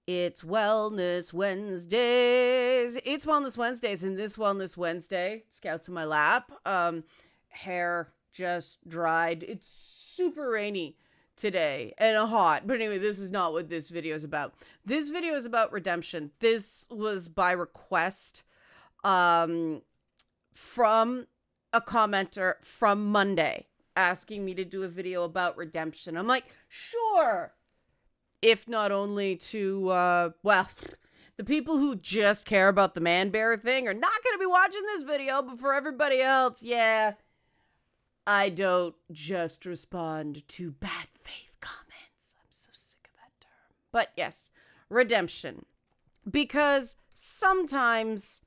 It's Wellness Wednesdays. It's Wellness Wednesdays, and this Wellness Wednesday, Scouts in my lap. Hair just dried. It's super rainy today and hot. But anyway, this is not what this video is about. This video is about redemption. This was by request from a commenter from Monday asking me to do a video about redemption. I'm like, sure. If not only to, the people who just care about the man bear thing are not going to be watching this video, but for everybody else, yeah, I don't just respond to bad faith comments. I'm so sick of that term. But yes, redemption. Because sometimes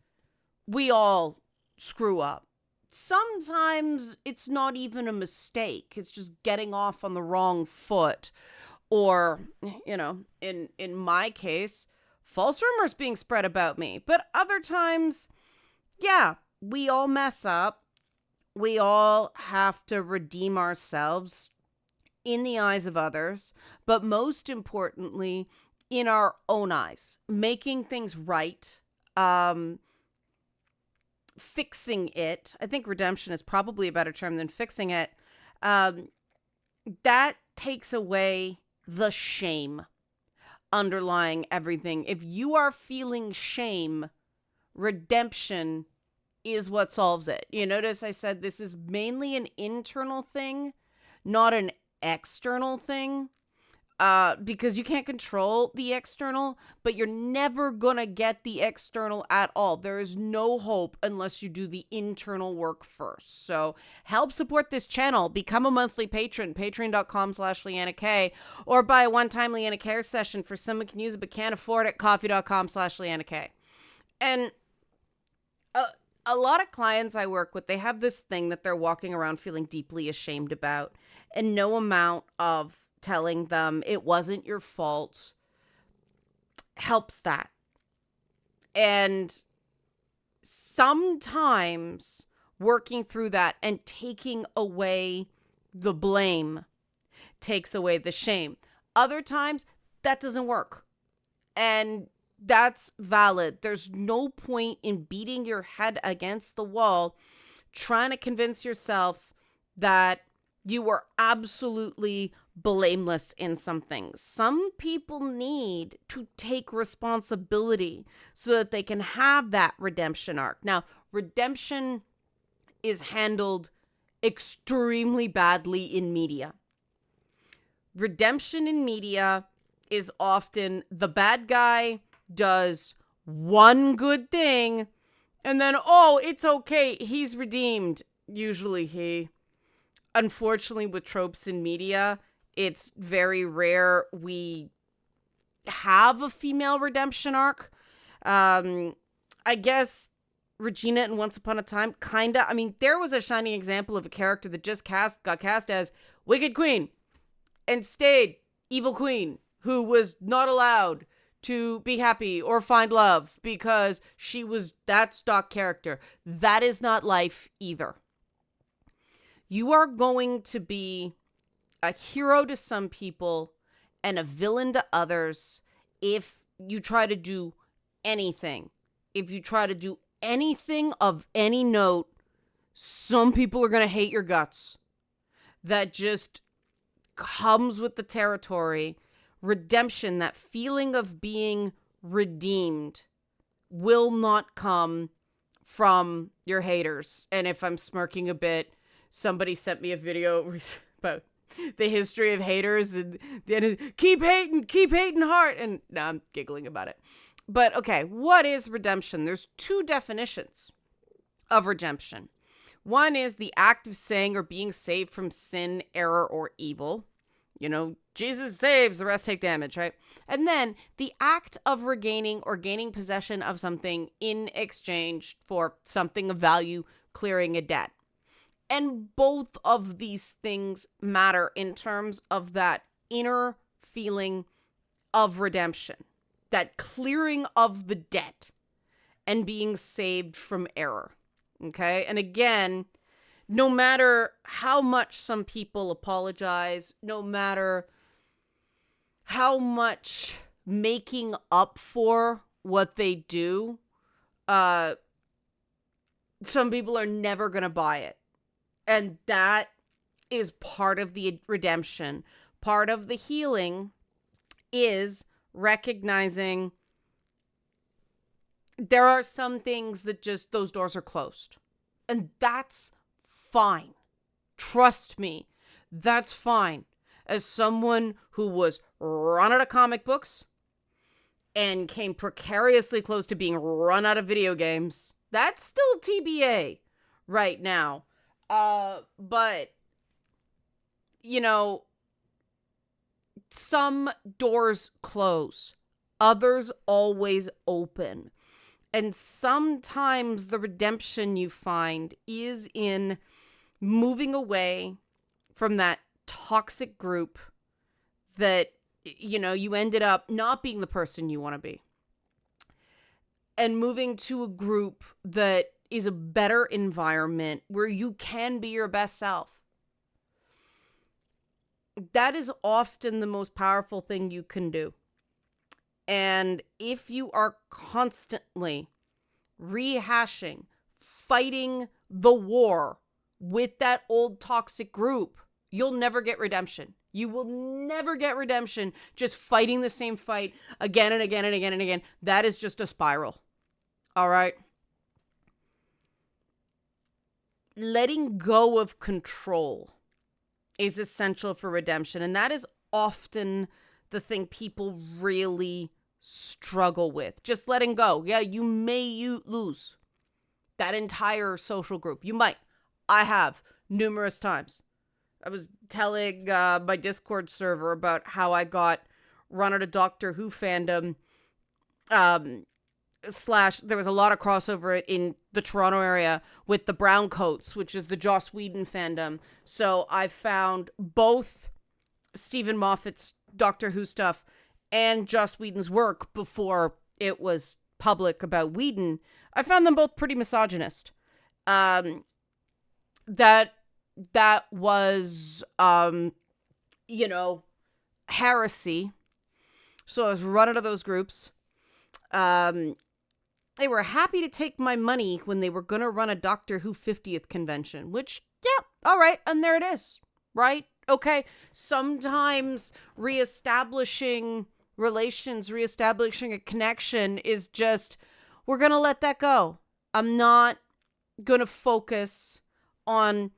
we all screw up. Sometimes it's not even a mistake. It's just getting off on the wrong foot. Or, in my case, false rumors being spread about me. But other times, yeah, we all mess up. We all have to redeem ourselves in the eyes of others. But most importantly, in our own eyes. Making things right. Fixing it. I think redemption is probably a better term than fixing it. That takes away the shame underlying everything. If you are feeling shame, redemption is what solves it. You notice I said this is mainly an internal thing, not an external thing. Because you can't control the external, but you're never gonna get the external at all. There is no hope unless you do the internal work first. So help support this channel. Become a monthly patron, patreon.com/Leanna K, or buy a one-time Leanna Care session for someone who can use it but can't afford it, coffee.com/Leanna K. And a lot of clients I work with, they have this thing that they're walking around feeling deeply ashamed about, and no amount of telling them it wasn't your fault helps that. And sometimes working through that and taking away the blame takes away the shame. Other times that doesn't work. And that's valid. There's no point in beating your head against the wall trying to convince yourself that you were absolutely blameless in something. Some people need to take responsibility so that they can have that redemption arc. Now, redemption is handled extremely badly in media. Redemption in media is often the bad guy does one good thing and then, oh, it's okay, he's redeemed. Usually he. Unfortunately, with tropes in media, it's very rare we have a female redemption arc. I guess Regina in Once Upon a Time, kinda. I mean, there was a shining example of a character that just got cast as Wicked Queen and stayed Evil Queen, who was not allowed to be happy or find love because she was that stock character. That is not life either. You are going to be a hero to some people and a villain to others if you try to do anything. If you try to do anything of any note, some people are going to hate your guts. That just comes with the territory. Redemption, that feeling of being redeemed, will not come from your haters. And if I'm smirking a bit, somebody sent me a video about the history of haters and then keep hating hard. And now I'm giggling about it. But okay, what is redemption? There's two definitions of redemption. One is the act of saying or being saved from sin, error, or evil. Jesus saves, the rest take damage, right? And then the act of regaining or gaining possession of something in exchange for something of value, clearing a debt. And both of these things matter in terms of that inner feeling of redemption, that clearing of the debt and being saved from error. Okay? And again, no matter how much some people apologize, no matter how much making up for what they do, some people are never going to buy it. And that is part of the redemption. Part of the healing is recognizing there are some things that just, those doors are closed. And that's fine. Trust me, that's fine. As someone who was run out of comic books and came precariously close to being run out of video games, that's still TBA right now. But, you know, some doors close, others always open. And sometimes the redemption you find is in moving away from that toxic group that, you know, you ended up not being the person you want to be. And moving to a group that is a better environment where you can be your best self. That is often the most powerful thing you can do. And if you are constantly rehashing, fighting the war with that old toxic group, you'll never get redemption. You will never get redemption just fighting the same fight again and again and again and again. That is just a spiral. All right? Letting go of control is essential for redemption. And that is often the thing people really struggle with. Just letting go. Yeah, you lose that entire social group. You might. I have numerous times. I was telling my Discord server about how I got run out of Doctor Who fandom. There was a lot of crossover in the Toronto area with the Browncoats, which is the Joss Whedon fandom. So I found both Stephen Moffat's Doctor Who stuff and Joss Whedon's work before it was public about Whedon. I found them both pretty misogynist. That was, heresy. So I was run out of those groups. They were happy to take my money when they were going to run a Doctor Who 50th convention, which, yeah, all right. And there it is, right? Okay. Sometimes reestablishing relations, reestablishing a connection is just, we're going to let that go. I'm not going to focus on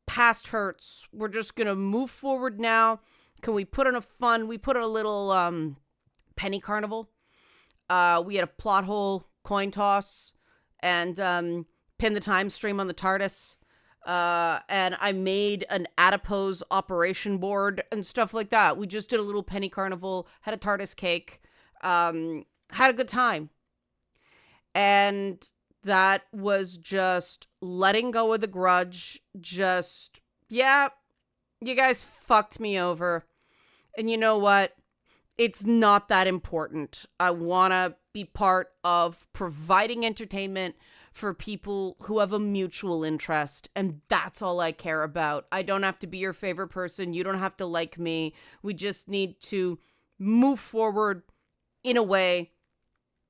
past hurts. We're just going to move forward now. Can we put in we put in a little penny carnival. We had a plot hole coin toss and pin the time stream on the TARDIS. And I made an adipose operation board and stuff like that. We just did a little penny carnival, had a TARDIS cake, had a good time. And that was just letting go of the grudge. Just, yeah, you guys fucked me over. And you know what? It's not that important. I want to be part of providing entertainment for people who have a mutual interest. And that's all I care about. I don't have to be your favorite person. You don't have to like me. We just need to move forward in a way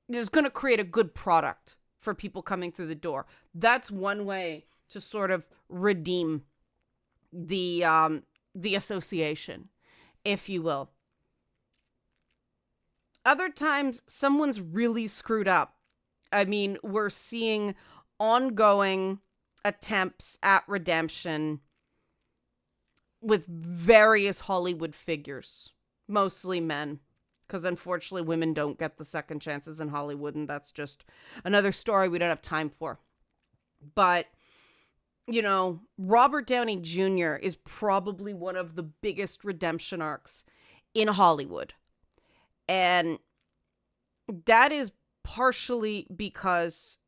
that's going to create a good product for people coming through the door. That's one way to sort of redeem the association, if you will. Other times, someone's really screwed up. I mean, we're seeing ongoing attempts at redemption with various Hollywood figures, mostly men, because unfortunately women don't get the second chances in Hollywood, and that's just another story we don't have time for. But, Robert Downey Jr. is probably one of the biggest redemption arcs in Hollywood. And that is partially because,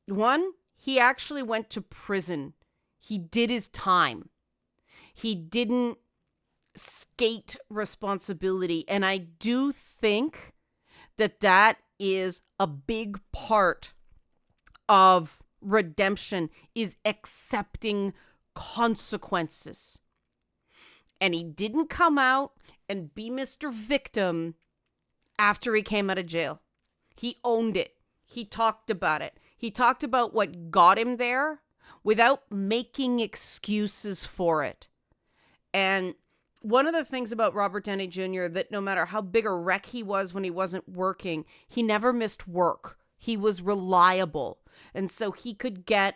one, he actually went to prison. He did his time. He didn't skate responsibility. And I do think that is a big part of redemption, is accepting consequences. And he didn't come out and be Mr. Victim after he came out of jail. He owned it. He talked about it. He talked about what got him there without making excuses for it. And one of the things about Robert Downey Jr. that no matter how big a wreck he was when he wasn't working, he never missed work. He was reliable. And so he could get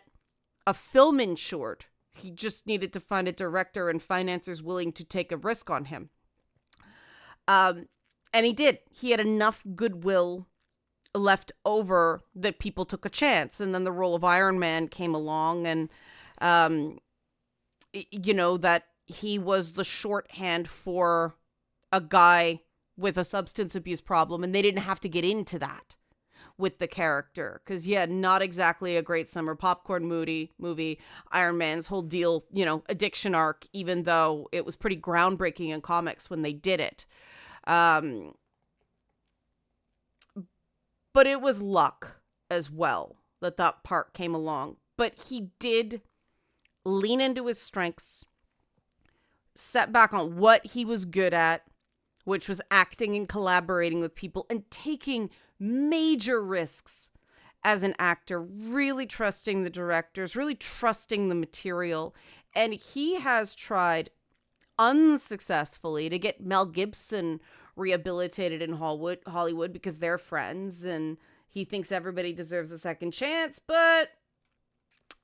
a film insured. He just needed to find a director and financiers willing to take a risk on him. And he did. He had enough goodwill left over that people took a chance. And then the role of Iron Man came along, and, that he was the shorthand for a guy with a substance abuse problem. And they didn't have to get into that with the character. Because, not exactly a great summer popcorn movie. Iron Man's whole deal, addiction arc, even though it was pretty groundbreaking in comics when they did it. But it was luck as well that part came along. But he did lean into his strengths, set back on what he was good at, which was acting and collaborating with people and taking major risks as an actor, really trusting the directors, really trusting the material. And he has tried unsuccessfully to get Mel Gibson rehabilitated in Hollywood because they're friends and he thinks everybody deserves a second chance. But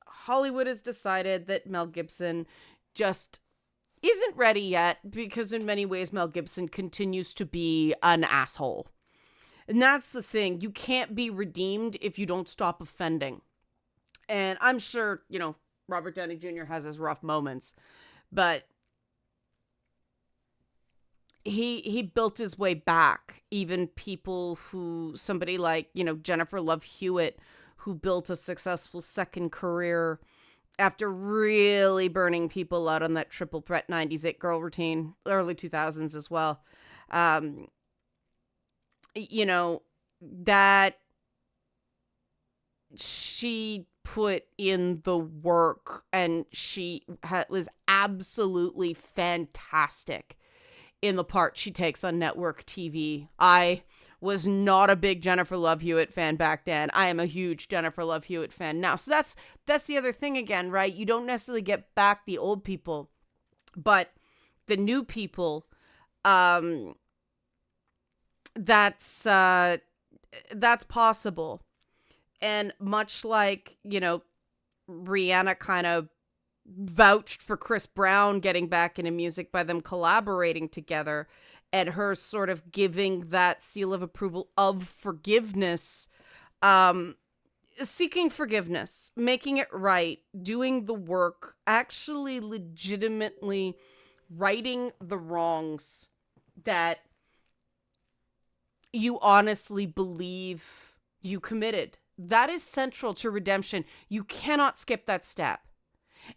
Hollywood has decided that Mel Gibson just isn't ready yet because in many ways Mel Gibson continues to be an asshole. And that's the thing. You can't be redeemed if you don't stop offending. And I'm sure, Robert Downey Jr. has his rough moments, but he built his way back. Even people somebody like, Jennifer Love Hewitt, who built a successful second career after really burning people out on that Triple Threat 90s It Girl routine, early 2000s as well. That she put in the work and she was absolutely fantastic in the part she takes on network TV. I was not a big Jennifer Love Hewitt fan back then. I am a huge Jennifer Love Hewitt fan now. So that's the other thing again, right? You don't necessarily get back the old people, but the new people, that's possible. And much like, Rihanna kind of vouched for Chris Brown getting back into music by them collaborating together and her sort of giving that seal of approval of forgiveness, seeking forgiveness, making it right, doing the work, actually legitimately righting the wrongs that you honestly believe you committed. That is central to redemption. You cannot skip that step.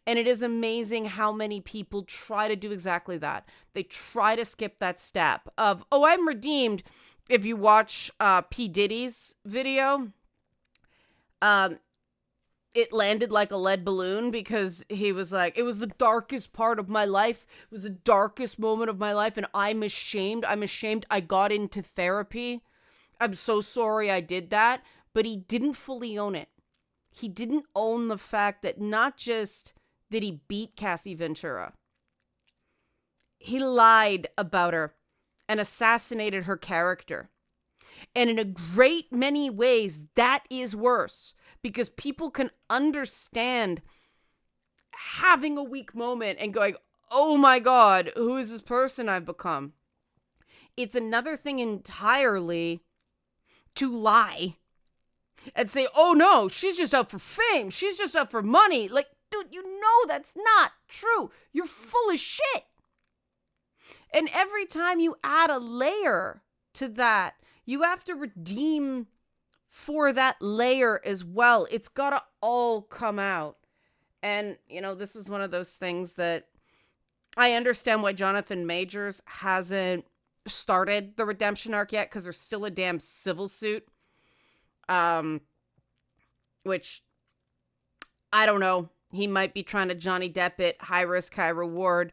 And it is amazing how many people try to do exactly that. They try to skip that step of, oh, I'm redeemed. If you watch P. Diddy's video, it landed like a lead balloon because he was like, it was the darkest part of my life. It was the darkest moment of my life. And I'm ashamed. I got into therapy. I'm so sorry I did that. But he didn't fully own it. He didn't own the fact that not just did he beat Cassie Ventura, he lied about her and assassinated her character. And in a great many ways, that is worse because people can understand having a weak moment and going, oh my God, who is this person I've become? It's another thing entirely to lie and say, oh no, she's just out for fame. She's just out for money. Like, dude, that's not true. You're full of shit. And every time you add a layer to that, you have to redeem for that layer as well. It's got to all come out. And, this is one of those things that I understand why Jonathan Majors hasn't started the redemption arc yet because there's still a damn civil suit. Which, I don't know. He might be trying to Johnny Depp it, high risk, high reward.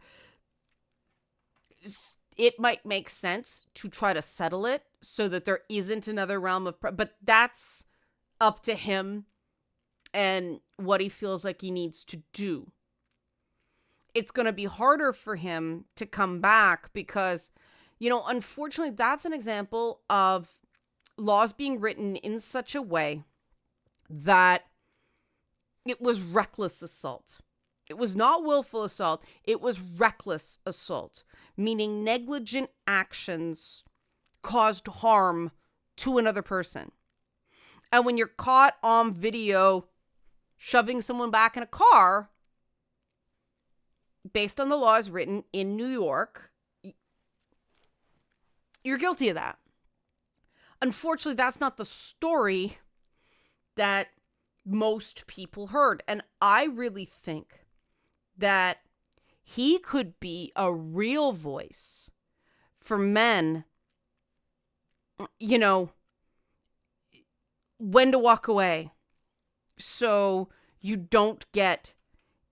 It might make sense to try to settle it so that there isn't another realm of, but that's up to him and what he feels like he needs to do. It's going to be harder for him to come back because, unfortunately, that's an example of laws being written in such a way that it was reckless assault. It was not willful assault. It was reckless assault, meaning negligent actions caused harm to another person. And when you're caught on video shoving someone back in a car, based on the laws written in New York, you're guilty of that. Unfortunately, that's not the story that most people heard. And I really think that he could be a real voice for men, when to walk away so you don't get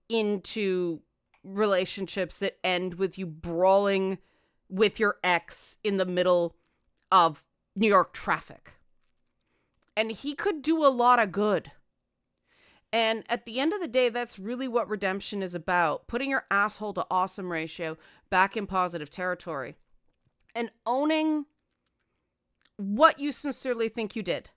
into relationships that end with you brawling with your ex in the middle of New York traffic. And he could do a lot of good. And at the end of the day, that's really what redemption is about. Putting your asshole to awesome ratio back in positive territory. And owning what you sincerely think you did.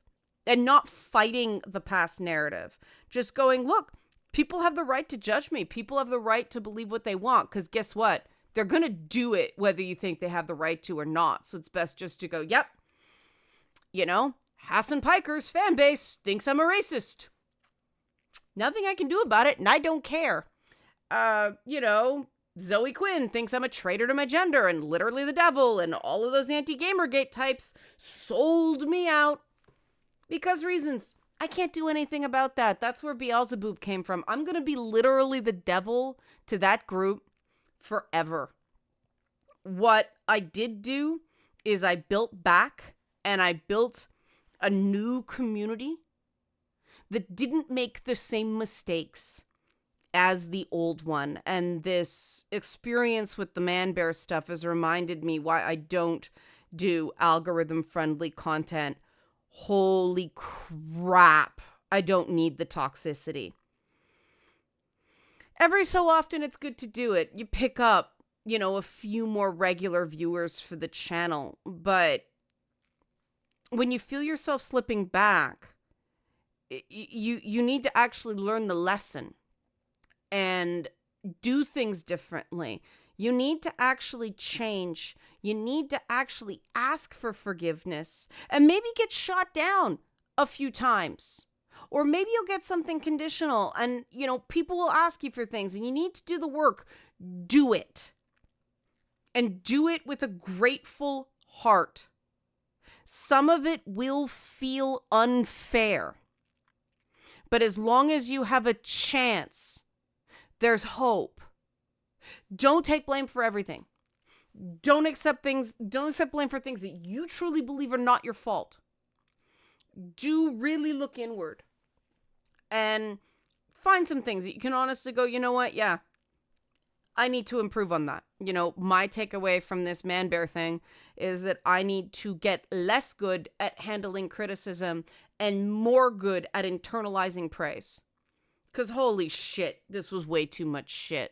And not fighting the past narrative. Just going, look, people have the right to judge me. People have the right to believe what they want. Because guess what? They're going to do it whether you think they have the right to or not. So it's best just to go, yep. Hassan Piker's fan base thinks I'm a racist. Nothing I can do about it, and I don't care. Zoe Quinn thinks I'm a traitor to my gender and literally the devil, and all of those anti-Gamergate types sold me out because reasons. I can't do anything about that. That's where Beelzebub came from. I'm going to be literally the devil to that group forever. What I did do is I built back and I built a new community that didn't make the same mistakes as the old one. And this experience with the Man Bear stuff has reminded me why I don't do algorithm-friendly content. Holy crap. I don't need the toxicity. Every so often, it's good to do it. You pick up, a few more regular viewers for the channel. But when you feel yourself slipping back, you need to actually learn the lesson and do things differently. You need to actually change. You need to actually ask for forgiveness and maybe get shot down a few times. Or maybe you'll get something conditional and, people will ask you for things and you need to do the work. Do it. And do it with a grateful heart. Some of it will feel unfair. But as long as you have a chance, there's hope. Don't take blame for everything. Don't accept blame for things that you truly believe are not your fault. Do really look inward and find some things that you can honestly go, you know what? Yeah, I need to improve on that. My takeaway from this Man Bear thing is that I need to get less good at handling criticism and more good at internalizing praise. Because holy shit, this was way too much shit.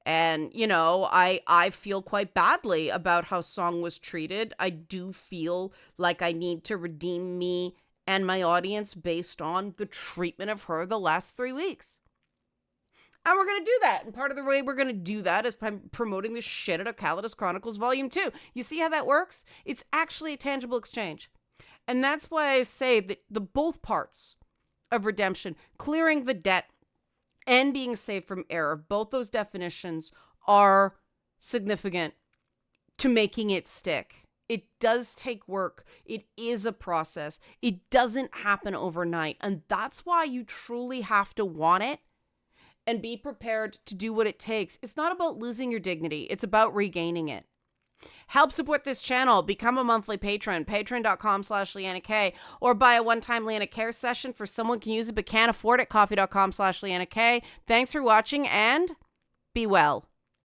And, I feel quite badly about how Song was treated. I do feel like I need to redeem me and my audience based on the treatment of her the last 3 weeks. And we're going to do that. And part of the way we're going to do that is by promoting the shit out of Calidus Chronicles Volume 2. You see how that works? It's actually a tangible exchange. And that's why I say that the both parts of redemption, clearing the debt and being saved from error, both those definitions are significant to making it stick. It does take work. It is a process. It doesn't happen overnight. And that's why you truly have to want it and be prepared to do what it takes. It's not about losing your dignity. It's about regaining it. Help support this channel. Become a monthly patron. Patreon.com/Leanna K. Or buy a one-time Leanna Care session for someone can use it but can't afford it. Coffee.com/Leanna K. Thanks for watching and be well.